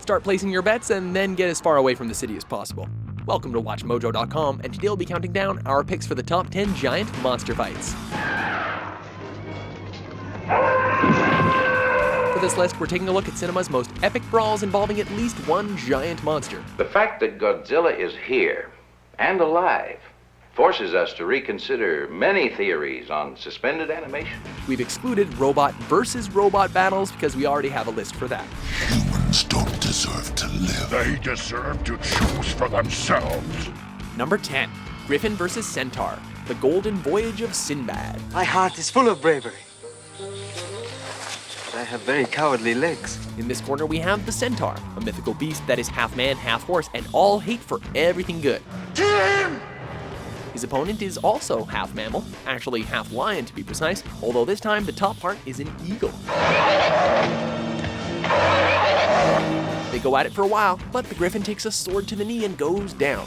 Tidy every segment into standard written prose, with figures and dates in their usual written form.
Start placing your bets and then get as far away from the city as possible. Welcome to WatchMojo.com, and today we'll be counting down our picks for the top 10 giant monster fights. For this list, we're taking a look at cinema's most epic brawls involving at least one giant monster. The fact that Godzilla is here and alive forces us to reconsider many theories on suspended animation. We've excluded robot versus robot battles because we already have a list for that. Humans don't deserve to live. They deserve to choose for themselves. Number 10, Griffin vs. Centaur, The Golden Voyage of Sinbad. My heart is full of bravery, but I have very cowardly legs. In this corner we have the Centaur, a mythical beast that is half man, half horse, and all hate for everything good. Team! His opponent is also half mammal, actually half lion to be precise, although this time the top part is an eagle. They go at it for a while, but the Griffin takes a sword to the knee and goes down.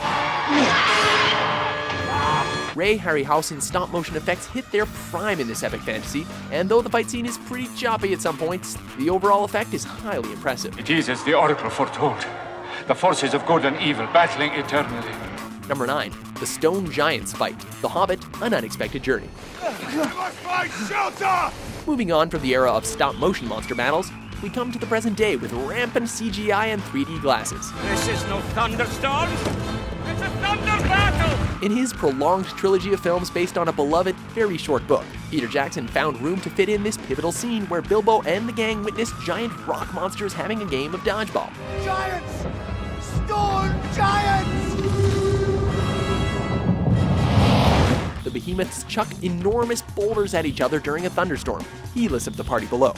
Ray Harryhausen's stop-motion effects hit their prime in this epic fantasy, and though the fight scene is pretty choppy at some points, the overall effect is highly impressive. It is as the Oracle foretold, the forces of good and evil battling eternally. Number 9, The Stone Giants Fight, The Hobbit, An Unexpected Journey. Moving on from the era of stop-motion monster battles, we come to the present day with rampant CGI and 3D glasses. This is no thunderstorm! It's a thunder battle! In his prolonged trilogy of films based on a beloved, very short book, Peter Jackson found room to fit in this pivotal scene where Bilbo and the gang witness giant rock monsters having a game of dodgeball. Giants! Stone giants! The behemoths chuck enormous boulders at each other during a thunderstorm, heedless of the party below.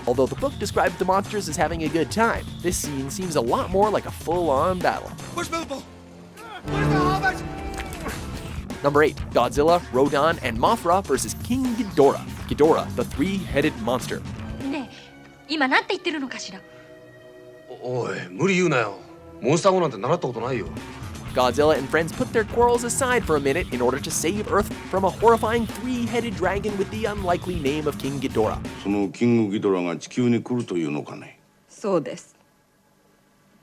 Although the book described the monsters as having a good time, this scene seems a lot more like a full-on battle. Where's Bilbo? Where's the hobbit? Number 8, Godzilla, Rodan, and Mothra versus King Ghidorah. Ghidorah, the three-headed monster. ねえ、今なんて言ってるのかしら。おい、無理言うなよ。モンスター語なんて習ったことないよ。 Godzilla and friends put their quarrels aside for a minute in order to save Earth from a horrifying three-headed dragon with the unlikely name of King Ghidorah. そのキングギドラが地球に来るというのかね。そうです。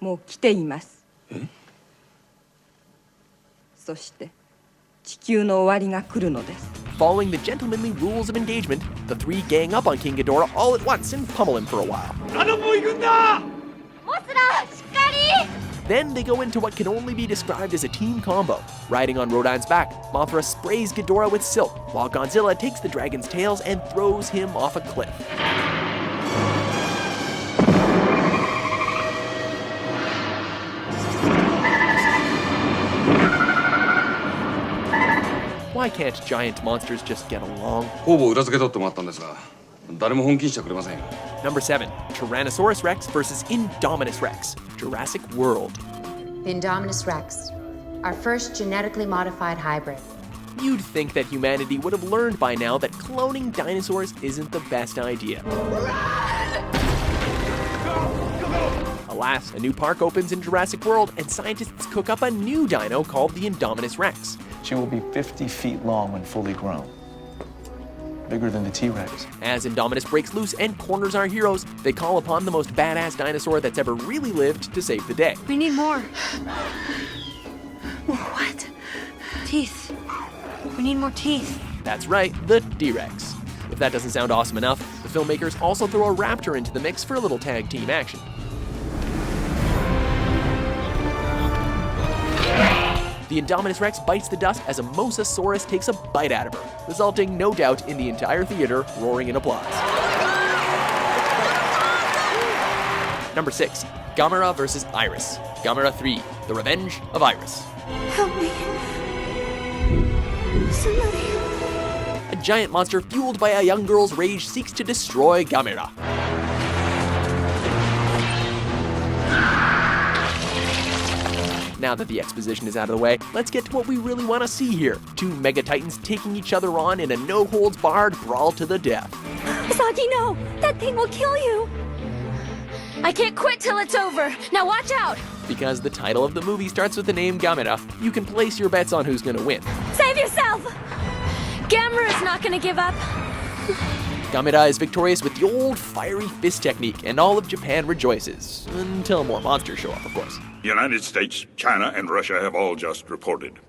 もう来ています。そして地球の終わりが来るのです。 Following the gentlemanly rules of engagement, the three gang up on King Ghidorah all at once and pummel him for a while. Then they go into what can only be described as a team combo. Riding on Rodan's back, Mothra sprays Ghidorah with silk, while Godzilla takes the dragon's tails and throws him off a cliff. Why can't giant monsters just get along? ほぼ裏付け取ってもらったんですが、誰も本気にしてくれませんよ。 Number 7, Tyrannosaurus Rex versus Indominus Rex, Jurassic World. Indominus Rex, our first genetically modified hybrid. You'd think that humanity would have learned by now that cloning dinosaurs isn't the best idea. Alas, a new park opens in Jurassic World, and scientists cook up a new dino called the Indominus Rex. She will be 50 feet long when fully grown. Bigger than the T-Rex. As Indominus breaks loose and corners our heroes, they call upon the most badass dinosaur that's ever really lived to save the day. We need more. What? Teeth. We need more teeth. That's right, the T-Rex. If that doesn't sound awesome enough, the filmmakers also throw a raptor into the mix for a little tag team action. The Indominus Rex bites the dust as a Mosasaurus takes a bite out of her, resulting, no doubt, in the entire theater roaring in applause. Number 6, Gamera vs. Iris. Gamera 3, The Revenge of Iris. Help me. Somebody. A giant monster fueled by a young girl's rage seeks to destroy Gamera. Now that the exposition is out of the way, let's get to what we really want to see here. Two mega titans taking each other on in a no-holds-barred brawl to the death. Saki, no! That thing will kill you! I can't quit till it's over! Now watch out! Because the title of the movie starts with the name Gamera, you can place your bets on who's gonna win. Save yourself! Gamera's not gonna give up. Gamera is victorious with the old fiery fist technique, and all of Japan rejoices. Until more monsters show up, of course. The United States, China, and Russia have all just reported.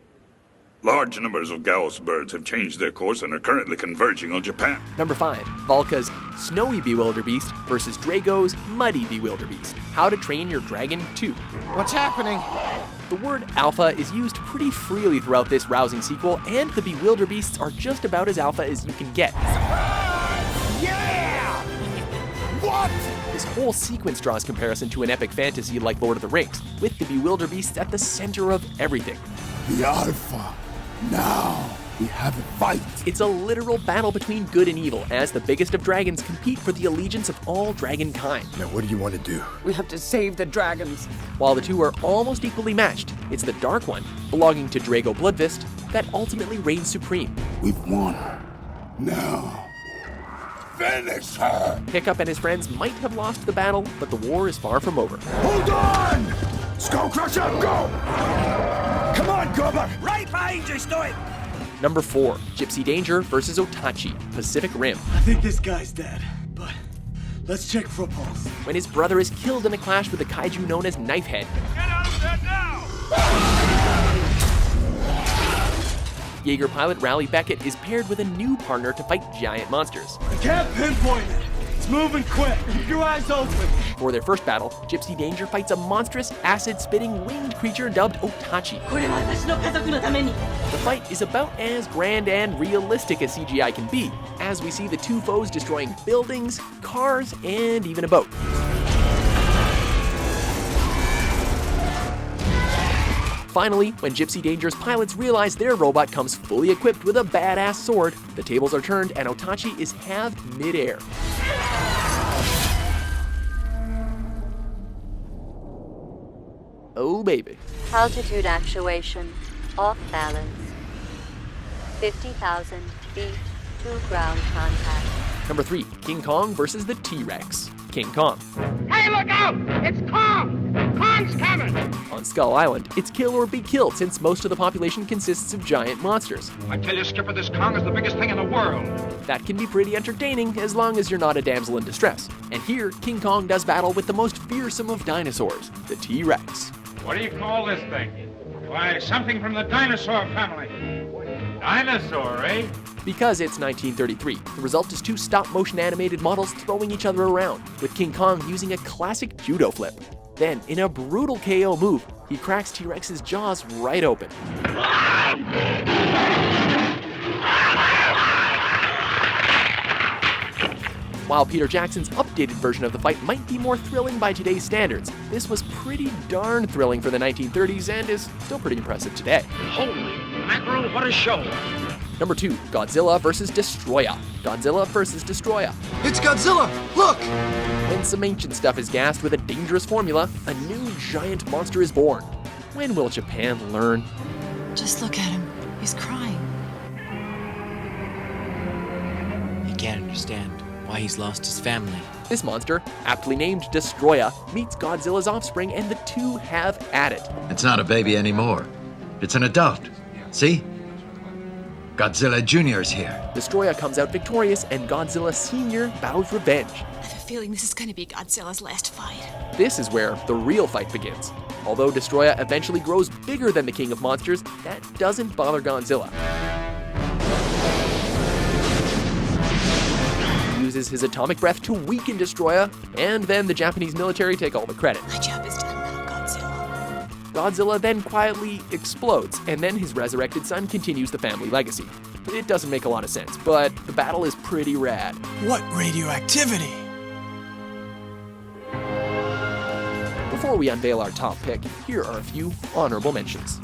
Large numbers of Gauss birds have changed their course and are currently converging on Japan. Number 5, Valka's Snowy Bewilderbeast versus Drago's Muddy Bewilderbeast. How to Train Your Dragon 2. What's happening? The word alpha is used pretty freely throughout this rousing sequel, and the Bewilderbeasts are just about as alpha as you can get. Yeah! What? This whole sequence draws comparison to an epic fantasy like Lord of the Rings, with the Bewilderbeasts at the center of everything. The Alpha. Now we have a fight. It's a literal battle between good and evil, as the biggest of dragons compete for the allegiance of all dragon kind. Now what do you want to do? We have to save the dragons. While the two are almost equally matched, it's the dark one, belonging to Drago Bloodfist, that ultimately reigns supreme. We've won. Now, finish her! Hiccup and his friends might have lost the battle, but the war is far from over. Hold on! Skull Crusher, go! Come on, Gobber! Right behind you, Stoic! Number 4, Gypsy Danger versus Otachi, Pacific Rim. I think this guy's dead, but let's check for a pulse. When his brother is killed in a clash with a kaiju known as Knifehead. Get out of there now! Jaeger pilot Raleigh Beckett is paired with a new partner to fight giant monsters. I can't pinpoint it. It's moving quick. Keep your eyes open. For their first battle, Gypsy Danger fights a monstrous, acid-spitting winged creature dubbed Otachi. The fight is about as grand and realistic as CGI can be, as we see the two foes destroying buildings, cars, and even a boat. Finally, when Gypsy Danger's pilots realize their robot comes fully equipped with a badass sword, the tables are turned and Otachi is halved mid-air. Oh baby. Altitude actuation, off balance. 50,000 feet to ground contact. Number 3, King Kong versus the T-Rex. King Kong. Hey, look out! It's Kong! Kong's coming! On Skull Island, it's kill or be killed since most of the population consists of giant monsters. I tell you, Skipper, this Kong is the biggest thing in the world. That can be pretty entertaining as long as you're not a damsel in distress. And here, King Kong does battle with the most fearsome of dinosaurs, the T-Rex. What do you call this thing? Why, something from the dinosaur family. Dinosaur, eh? Because it's 1933, the result is 2 stop-motion animated models throwing each other around, with King Kong using a classic judo flip. Then, in a brutal KO move, he cracks T-Rex's jaws right open. While Peter Jackson's updated version of the fight might be more thrilling by today's standards, this was pretty darn thrilling for the 1930s and is still pretty impressive today. Holy mackerel, what a show! Number 2, Godzilla versus Destoroyah. Godzilla versus Destoroyah. It's Godzilla! Look! When some ancient stuff is gassed with a dangerous formula, a new giant monster is born. When will Japan learn? Just look at him. He's crying. He can't understand why he's lost his family. This monster, aptly named Destoroyah, meets Godzilla's offspring and the two have at it. It's not a baby anymore. It's an adult. See? Godzilla Jr. is here. Destoroyah comes out victorious and Godzilla Sr. vows revenge. I have a feeling this is going to be Godzilla's last fight. This is where the real fight begins. Although Destoroyah eventually grows bigger than the King of Monsters, that doesn't bother Godzilla. He uses his atomic breath to weaken Destoroyah, and then the Japanese military take all the credit. My job is done now, Godzilla. Godzilla then quietly explodes, and then his resurrected son continues the family legacy. It doesn't make a lot of sense, but the battle is pretty rad. What radioactivity? Before we unveil our top pick, here are a few honorable mentions.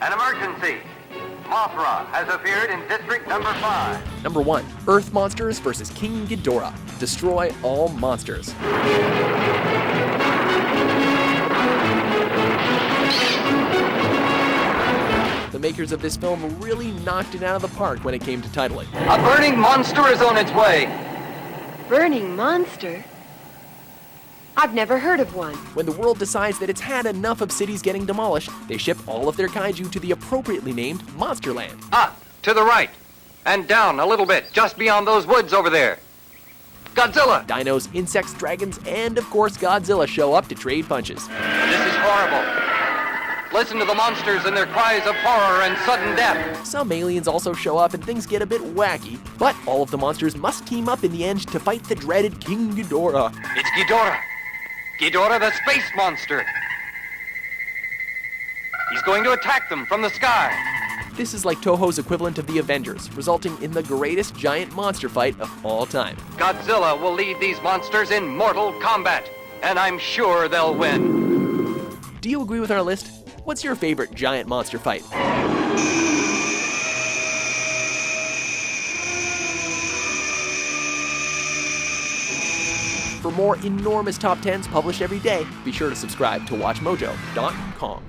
an emergency. Mothra has appeared in District Number 5. Number 1, Earth Monsters vs. King Ghidorah. Destroy all monsters. The makers of this film really knocked it out of the park when it came to titling. A burning monster is on its way. Burning monster? I've never heard of one. When the world decides that it's had enough of cities getting demolished, they ship all of their kaiju to the appropriately named Monsterland. Ah, to the right. And down a little bit, just beyond those woods over there. Godzilla! Dinos, insects, dragons, and of course Godzilla show up to trade punches. This is horrible. Listen to the monsters and their cries of horror and sudden death. Some aliens also show up and things get a bit wacky, but all of the monsters must team up in the end to fight the dreaded King Ghidorah. It's Ghidorah. Ghidorah the space monster. He's going to attack them from the sky. This is like Toho's equivalent of the Avengers, resulting in the greatest giant monster fight of all time. Godzilla will lead these monsters in mortal combat, and I'm sure they'll win. Do you agree with our list? What's your favorite giant monster fight? For more enormous top 10s published every day, be sure to subscribe to WatchMojo.com.